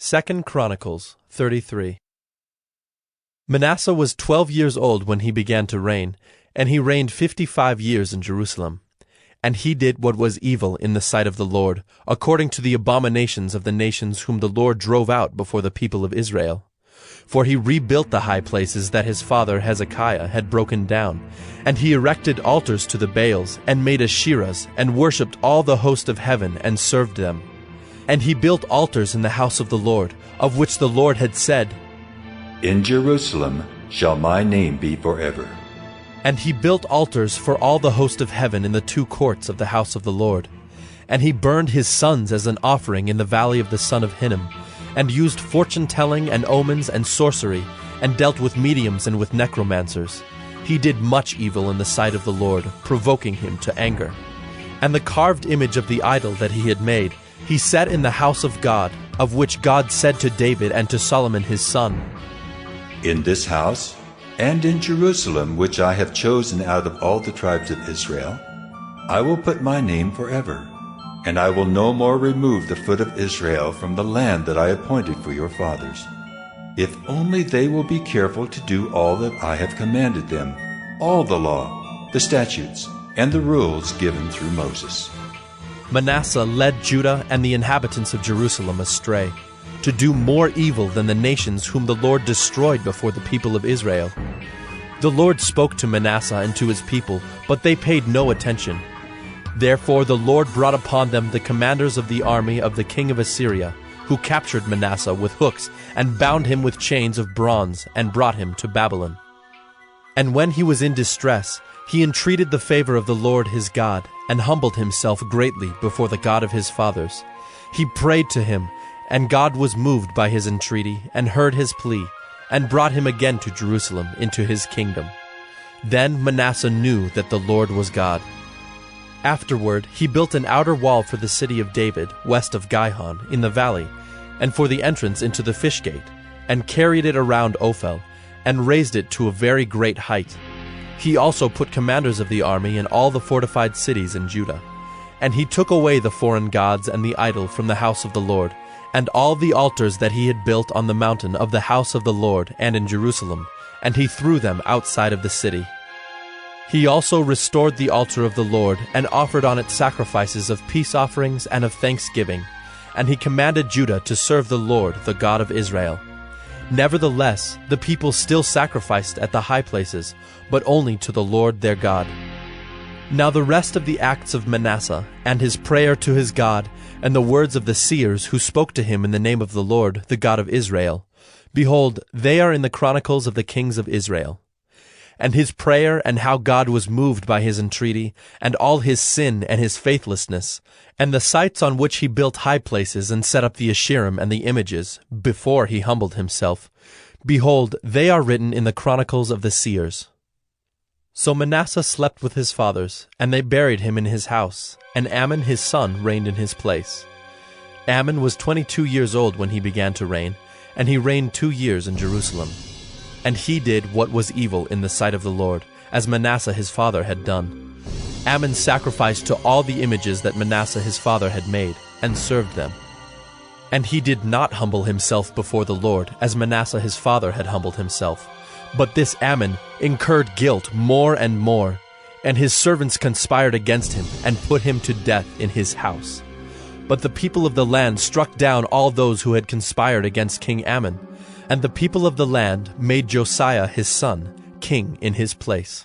2 Chronicles 33. Manasseh was 12 years old when he began to reign, and he reigned 55 years in Jerusalem. And he did what was evil in the sight of the Lord, according to the abominations of the nations whom the Lord drove out before the people of Israel. For he rebuilt the high places that his father Hezekiah had broken down, and he erected altars to the Baals, and made Asherahs, and worshipped all the host of heaven, and served them. And he built altars in the house of the Lord, of which the Lord had said, In Jerusalem shall my name be forever. And he built altars for all the host of heaven in the two courts of the house of the Lord. And he burned his sons as an offering in the valley of the son of Hinnom, and used fortune-telling and omens and sorcery, and dealt with mediums and with necromancers. He did much evil in the sight of the Lord, provoking him to anger. And the carved image of the idol that he had made, he set in the house of God, of which God said to David and to Solomon his son, In this house, and in Jerusalem, which I have chosen out of all the tribes of Israel, I will put my name forever, and I will no more remove the foot of Israel from the land that I appointed for your fathers, if only they will be careful to do all that I have commanded them, all the law, the statutes, and the rules given through Moses. Manasseh led Judah and the inhabitants of Jerusalem astray, to do more evil than the nations whom the Lord destroyed before the people of Israel. The Lord spoke to Manasseh and to his people, but they paid no attention. Therefore the Lord brought upon them the commanders of the army of the king of Assyria, who captured Manasseh with hooks, and bound him with chains of bronze, and brought him to Babylon. And when he was in distress, he entreated the favor of the Lord his God, and humbled himself greatly before the God of his fathers. He prayed to him, and God was moved by his entreaty, and heard his plea, and brought him again to Jerusalem into his kingdom. Then Manasseh knew that the Lord was God. Afterward he built an outer wall for the city of David, west of Gihon, in the valley, and for the entrance into the fish gate, and carried it around Ophel, and raised it to a very great height. He also put commanders of the army in all the fortified cities in Judah. And he took away the foreign gods and the idol from the house of the Lord, and all the altars that he had built on the mountain of the house of the Lord and in Jerusalem, and he threw them outside of the city. He also restored the altar of the Lord, and offered on it sacrifices of peace offerings and of thanksgiving, and he commanded Judah to serve the Lord, the God of Israel. Nevertheless, the people still sacrificed at the high places, but only to the Lord their God. Now the rest of the acts of Manasseh, and his prayer to his God, and the words of the seers who spoke to him in the name of the Lord, the God of Israel, behold, they are in the Chronicles of the kings of Israel. And his prayer, and how God was moved by his entreaty, and all his sin and his faithlessness, and the sites on which he built high places and set up the Asherim and the images, before he humbled himself, behold, they are written in the Chronicles of the seers. So Manasseh slept with his fathers, and they buried him in his house, and Amon his son reigned in his place. Amon was 22 years old when he began to reign, and he reigned 2 years in Jerusalem. And he did what was evil in the sight of the Lord, as Manasseh his father had done. Amon sacrificed to all the images that Manasseh his father had made, and served them. And he did not humble himself before the Lord, as Manasseh his father had humbled himself. But this Amon incurred guilt more and more, and his servants conspired against him, and put him to death in his house. But the people of the land struck down all those who had conspired against King Amon, and the people of the land made Josiah his son king in his place.